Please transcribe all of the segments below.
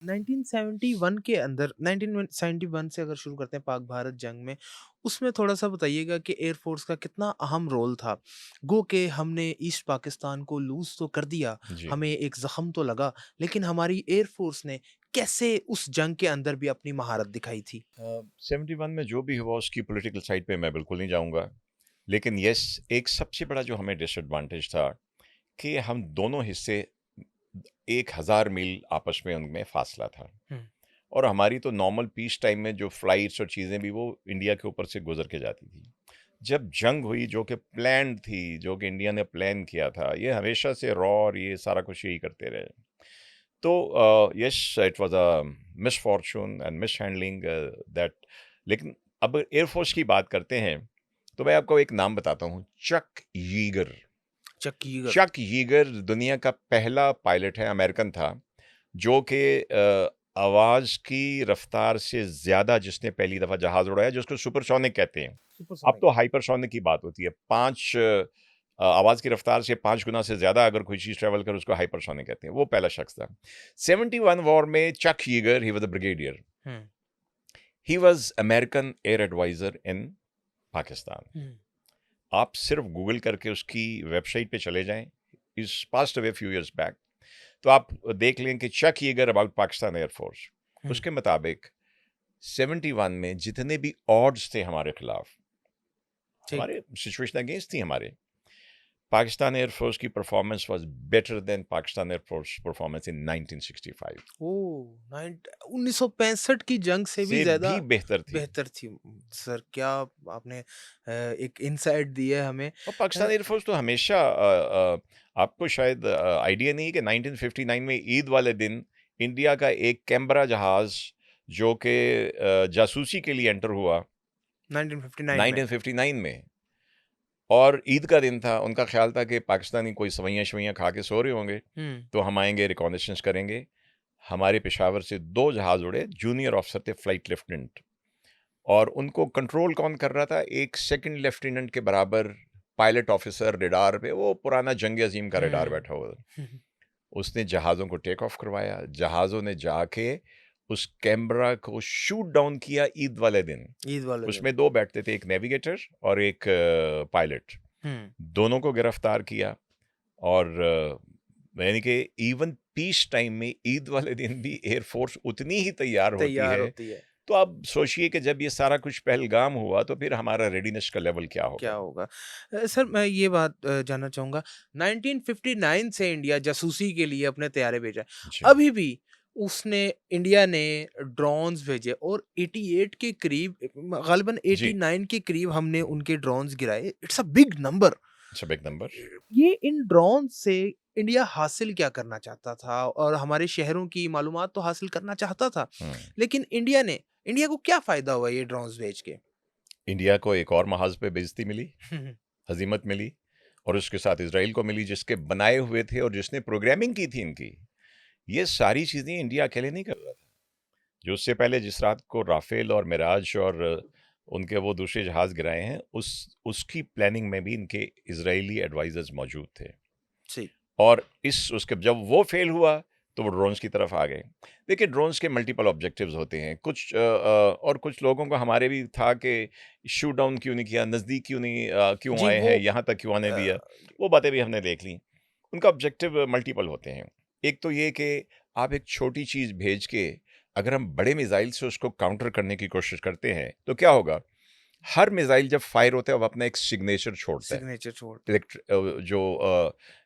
1971 के अंदर 1971 से अगर शुरू करते हैं पाक भारत जंग में, उसमें थोड़ा-सा बताइएगा कि एयर फ़ोर्स का कितना अहम रोल था? गो के हमने ईस्ट पाकिस्तान को लूज़ तो कर दिया, जी। हमें एक ज़ख्म तो लगा, लेकिन हमारी एयर फ़ोर्स ने कैसे उस जंग के अंदर भी अपनी महारत दिखाई थी? 71 में जो भी हुआ उसकी पॉलिटिकल साइड पे मैं बिल्कुल नहीं जाऊँगा। लेकिन येस, एक सबसे बड़ा जो हमें डिसएडवांटेज था कि हम दोनों हिस्से 1000 मील आपस में उनमें फ़ासला था। हुँ, और हमारी तो नॉर्मल पीस टाइम में जो फ्लाइट्स और चीज़ें भी वो इंडिया के ऊपर से गुज़र के जाती थी। जब जंग हुई जो कि प्लान्ड थी, जो कि इंडिया ने प्लान किया था, ये हमेशा से रॉ और ये सारा कुछ यही करते रहे। तो yes, it was a misfortune and mishandling that. लेकिन अब एयर फ़ोर्स की बात करते हैं, तो मैं आपको एक नाम बताता हूँ, चक यीगर। चक्कीगढ़। चक यीगर दुनिया का पहला पायलट है, अमेरिकन था, जो कि आवाज़ की रफ़्तार से ज़्यादा जिसने पहली दफ़ा जहाज़ उड़ाया, जिसको सुपरसोनिक कहते हैं। अब सुपरसोनिक। तो हाइपरसोनिक की बात होती है। 5 आवाज़ की रफ़्तार से 5 गुना से ज़्यादा अगर कोई चीज़ ट्रैवल करे, उसको हाइपरसोनिक कहते हैं। वो पहला शख़्स था। 71 वॉर में Chuck Yeager, he was a brigadier. Hmm, he was American air adviser in Pakistan. Hmm, आप सिर्फ़ गूगल करके उसकी वेबसाइट पे चले जाएँ। He is passed away few years back. तो आप देख लें कि Chuck Yeager about Pakistan Air Force. Hmm, उसके मुताबिक 71 में जितने भी ऑड्स थे हमारे खिलाफ, ठीक। हमारे सिचुएशन अगेंस्ट थी हमारे, पाकिस्तान एयर फ़ोर्स की performance was better than Pakistan Air force performance in 1965 ओह! 1965 की जंग से भी से ज़्यादा भी बेहतर थी। बेहतर थी। सर क्या आपने एक इनसाइट दी है हमें। और पाकिस्तान एयर फ़ोर्स तो हमेशा आपको शायद आइडिया नहीं है कि 1959 में ईद वाले दिन इंडिया का एक कैम्बरा जहाज़ जो कि जासूसी के लिए एंटर हुआ 1959 में। 1959 में, और ईद का दिन था, उनका ख़्याल था कि पाकिस्तानी कोई सवैयाँ-शवैयाँ खा के सो रहे होंगे, हुँ, तो हम आएँगे, रिकॉनाइसेंस करेंगे। हमारे पेशावर से 2 जहाज़ उड़े, जूनियर ऑफ़िसर थे, फ्लाइट लेफ्टिनेंट, और उनको कंट्रोल कौन कर रहा था? एक सेकंड लेफ्टिनेंट के बराबर पायलट ऑफ़िसर रडार पे, वो पुराना जंग-ए-अज़ीम का रडार हुँ। बैठा हुआ था। उसने जहाज़ों को टेक ऑफ करवाया, जहाज़ों ने जाके उस कैम्बरा को शूट डाउन किया ईद वाले दिन। ईद वाले दिन। उसमें 2 बैठते थे, एक नेविगेटर और एक पायलट। हुँ, दोनों को गिरफ्तार किया, और यानी कि इवन पीस टाइम में ईद वाले दिन भी एयर फ़ोर्स उतनी ही तैयार होती तैयार है। होती है। तो आप सोचिए कि जब ये सारा कुछ पहलगाम हुआ, तो फिर हमारा रेडीनेस का लेवल क्या क्या होगा? होगा? सर मैं ये बात जानना चाहूँगा 1959 से इंडिया जासूसी के लिए अपने तैयारे भेजा है। जी। अभी भी उसने इंडिया ने ड्रोन्स भेजे और 88 के करीब ग़ालिबन जी, 89 के करीब हमने उनके ड्रोन्स गिराए। It's a big number. अच्छा, एक नंबर। ये इन ड्रोन से इंडिया हासिल क्या करना चाहता था? और हमारे शहरों की मालूमात तो हासिल करना चाहता था। हुँ। लेकिन इंडिया को क्या फ़ायदा हुआ ये ड्रोन्स भेज के? इंडिया को एक और महाज़ पे बेइज़्ज़ती मिली, हज़ीमत मिली, और उसके साथ इज़राइल को मिली, जिसके बनाए हुए थे और जिसने प्रोग्रामिंग की थी इनकी। ये सारी चीज़ें इंडिया अकेले नहीं कर रहा था। जो उससे पहले जिस रात को राफ़ेल और मिराज और उनके वो दूसरे जहाज़ गिराए हैं, उसकी प्लानिंग में भी इनके इज़राइली एडवाइज़र्स मौजूद थे। जी। और इस उसके जब वो फ़ेल हुआ, तो वो ड्रोन्स की तरफ आ गए। देखिए, ड्रोन्स के मल्टीपल ऑब्जेक्टिव्स होते हैं। और कुछ लोगों को हमारे भी था कि शूट डाउन क्यों नहीं किया, नज़दीक क्यों जी, आए वो हैं, यहाँ तक क्यों आने दिया? अ, वो बातें भी हमने देख ली। उनका ऑब्जेक्टिव मल्टीपल होते हैं। एक तो ये कि आप एक छोटी चीज़ भेज के अगर हम बड़े मिसाइल से उसको काउंटर करने की कोशिश करते हैं, तो क्या होगा? हर मिसाइल जब फायर होता है, वो अपना एक सिग्नेचर छोड़ता है। सिग्नेचर छोड़ता है।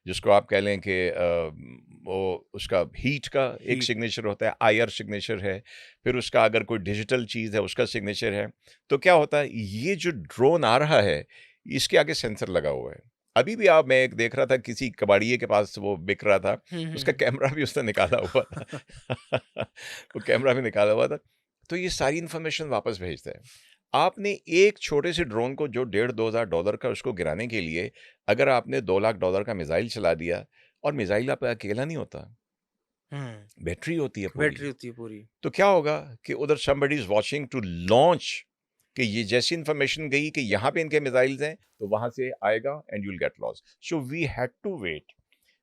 जिसको आप कह लें कि वो उसका हीट का एक हीट। सिग्नेचर होता है, आईआर सिग्नेचर है, फिर उसका अगर कोई डिजिटल चीज़ है, उसका सिग्नेचर है। तो क्या होता है, ये जो ड्रोन आ रहा है, इसके आगे सेंसर लगा हुआ है। अभी भी मैं एक देख रहा था, किसी कबाड़िए के पास वो बिक रहा था, हुँ, हुँ, उसका हुँ। कैमरा भी उसने निकाला हुआ था। वो कैमरा भी निकाला हुआ था। तो ये सारी इन्फॉर्मेशन वापस भेजता है। आपने एक छोटे से ड्रोन को, जो डेढ़ $2,000 का, उसको गिराने के लिए अगर आपने $2 लाख का मिसाइल चला दिया, और मिसाइल आपका अकेला नहीं होता, हुँ, बैटरी होती है पूरी। बैटरी होती है पूरी। तो क्या होगा कि उधर somebody is watching to launch, कि ये जैसी इन्फॉर्मेशन गई कि यहाँ पे इनके मिसाइल्स हैं, तो वहाँ से आएगा and you will get lost. So we had to wait.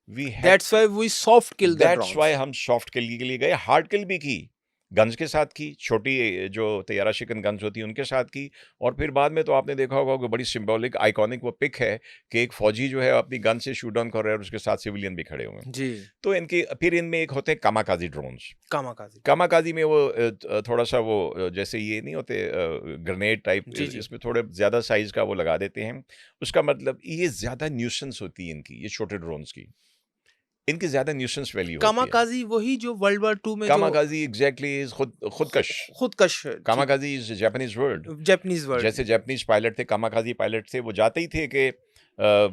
We had that's why we soft kill the that's why drones. हम सॉफ्ट किल के लिए गए, हार्ड किल भी की, गन्स के साथ की, छोटी जो तैयारा शिकन गन्स होती है उनके साथ की, और फिर बाद में तो आपने देखा होगा कि बड़ी सिंबॉलिक आइकॉनिक वो पिक है कि एक फौजी जो है अपनी गन से शूट डाउन कर रहा है और उसके साथ सिविलियन भी खड़े हुए हैं। जी। तो इनके फिर इनमें एक होते हैं कामाकाजी ड्रोन्स। कामाकाजी। कामाकाजी में वो थोड़ा-सा वो जैसे ये नहीं होते ग्रेनेड टाइप, जी, जी। इसमें थोड़े ज़्यादा साइज़ का वो लगा देते हैं। उसका मतलब ये ज़्यादा न्यूसेंस होती है इनकी, ये छोटे ड्रोन्स की। इनकी ज़्यादा न्यूसेंस वैल्यू होती है। कामाकाजी वही जो वर्ल्ड वॉर 2 में जो कामाकाज़ी एग्ज़ैक्टली इज़ खु खुदकश। खुदकश, ठीक, kamikaze is a Japanese word. Japanese word. जैसे जापानीज़ पायलट थे, कामाकाज़ी पायलट थे, वो जाते ही थे कि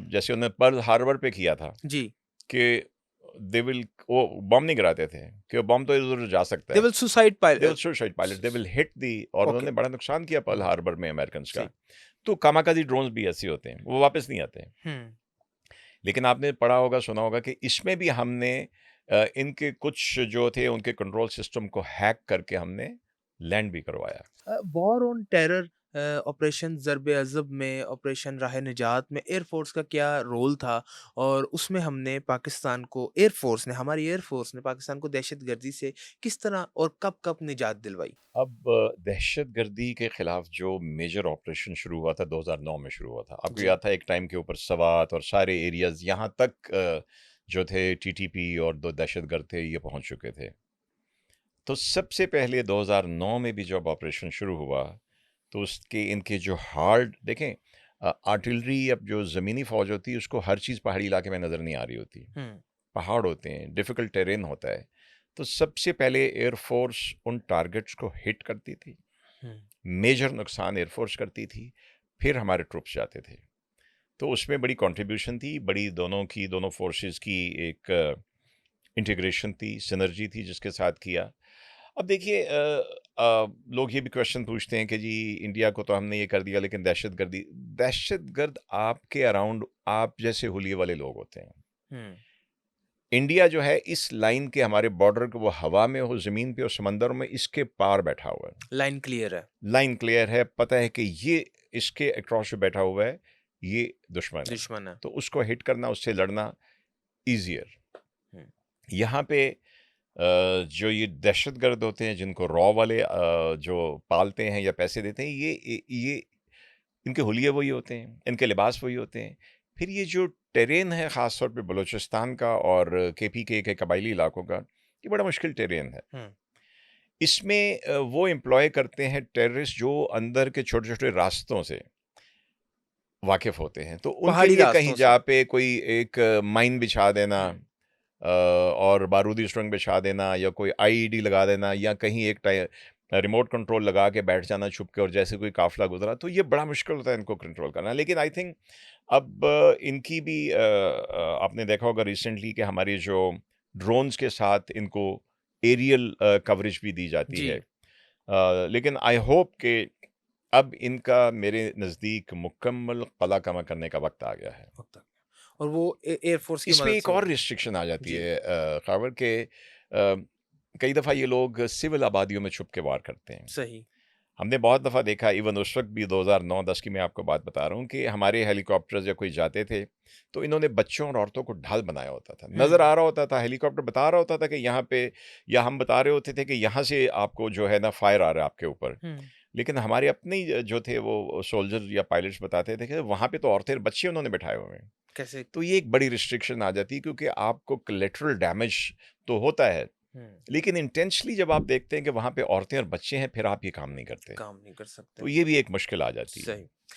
जैसे उन्होंने पर्ल हार्बर पे किया था जी। कि दे विल वो बॉम्ब नहीं गिराते थे कि वो बॉम्ब तो इधर-उधर जा सकता दे है। Will suicide they will suicide pilot, they will hit the, और ओके। उन्होंने बड़ा नुकसान किया पर्ल हुँ, हार्बर में अमेरिकन्स का। सही। तो कामाकाज़ी ड्रोन्स भी ऐसे होते हैं, वो वापस नहीं आते हैं। हुँ, लेकिन आपने पढ़ा होगा, सुना होगा कि इसमें भी हमने इनके कुछ जो थे उनके कंट्रोल सिस्टम को हैक करके हमने लैंड भी करवाया। वॉर ऑन टेरर, ऑपरेशन ज़र्ब-ए-अज़ब में, ऑपरेशन राह-ए-निजात में एयर फ़ोर्स का क्या रोल था? और उसमें हमने पाकिस्तान को, एयर फ़ोर्स ने, हमारी एयर फ़ोर्स ने पाकिस्तान को दहशतगर्दी से किस तरह और कब-कब निजात दिलवाई? अब दहशतगर्दी के खिलाफ जो मेजर ऑपरेशन शुरू हुआ था 2009 में शुरू हुआ था। आपको जी। याद था एक टाइम के ऊपर सवात और सारे एरियाज़ यहाँ तक जो थे टीटीपी और 2 दहशतगर्द थे ये पहुँच चुके थे। तो सबसे पहले 2009 में भी जब ऑपरेशन शुरू हुआ, तो उसके इनके जो हार्ड देखें, आर्टिलरी, अब जो ज़मीनी फ़ौज होती है उसको हर चीज़ पहाड़ी इलाके में नज़र नहीं आ रही होती। हुँ, पहाड़ होते हैं, डिफ़िकल्ट टेरेन होता है। तो सबसे पहले एयर फ़ोर्स उन टारगेट्स को हिट करती थी, हुँ, मेजर नुकसान एयर फ़ोर्स करती थी, फिर हमारे ट्रूप्स जाते थे। तो उसमें बड़ी कंट्रीब्यूशन थी, बड़ी दोनों फ़ोर्सेस की एक इंटीग्रेशन थी, सिनर्जी थी जिसके साथ किया। अब देखिए लोग ये भी क्वेश्चन पूछते हैं कि जी इंडिया को तो हमने ये कर दिया, लेकिन दहशतगर्द आपके अराउंड आप जैसे हुलिये वाले लोग होते हैं। हुँ। इंडिया जो है इस लाइन के हमारे बॉर्डर के, वो हवा में हो, ज़मीन पे हो, समंदर में, इसके पार बैठा हुआ है। लाइन क्लियर है, लाइन क्लियर है, पता है कि ये इसके अक्रॉस जो बैठा हुआ है, ये दुश्मन है। दुश्मन है। तो उसको हिट करना, उससे लड़ना ईज़ियर। हुँ, यहाँ पे जो ये दहशतगर्द होते हैं जिनको रॉ वाले जो पालते हैं या पैसे देते हैं, ये इनके हुलिये वही होते हैं, इनके लिबास वही होते हैं। फिर ये जो टेरेन है ख़ास तौर पे बलूचिस्तान का और केपीके के कबायली इलाकों का, ये बड़ा मुश्किल टेरेन है। हुँ। इसमें वो एम्प्लॉय करते हैं टेररिस्ट जो अंदर के छोटे-छोटे रास्तों से वाकिफ़ होते हैं। तो उनके पहाड़ी लिए कहीं रास्तों से। जा पे कोई एक माइन बिछा देना, हुँ, और बारूदी सुरंग बिछा देना, या कोई आईईडी लगा देना, या कहीं एक रिमोट कंट्रोल लगा के बैठ जाना छुप के, और जैसे कोई काफ़िला गुज़रा, तो ये बड़ा मुश्किल होता है इनको कंट्रोल करना। लेकिन आई थिंक अब इनकी भी आपने देखा होगा रिसेंटली कि हमारे जो ड्रोन्स के साथ इनको एरियल कवरेज भी दी जाती जी। है। लेकिन आई होप कि अब इनका मेरे नज़दीक मुकम्मल कला कमा करने का वक़्त आ गया है। वक़्त आ गया। और वो एयर फ़ोर्स की इसमें मदद एक से और होगा। रिस्ट्रिक्शन आ जाती जी। है ख़ाबर के कई दफ़ा ये लोग सिविल आबादियों में छुप के वार करते हैं। सही। हमने बहुत दफ़ा देखा, इवन उस वक़्त भी 2009-10 की मैं आपको बात बता रहा हूँ कि हमारे हेलीकॉप्टर्स या कोई जाते थे, तो इन्होंने बच्चों और औरतों को ढाल बनाया होता था। नज़र हुँ, आ रहा होता था, हेलीकॉप्टर बता रहा होता था कि यहाँ पे, या हम बता रहे होते थे कि यहाँ से आपको जो है ना फायर आ रहा है आपके ऊपर। हुँ। लेकिन हमारे अपने ही जो थे वो सोल्जर या पायलट्स बताते थे कि वहाँ पे तो औरतें और बच्चे उन्होंने बैठाए हुए हैं। कैसे? तो ये एक बड़ी रिस्ट्रिक्शन आ जाती है, क्योंकि आपको कोलैटरल डैमेज तो होता है, हुँ, लेकिन इंटेंशनली जब आप देखते हैं कि वहाँ पे औरतें और बच्चे हैं, फिर आप ये काम नहीं करते। काम नहीं कर सकते। तो ये भी एक मुश्किल आ जाती है। सही।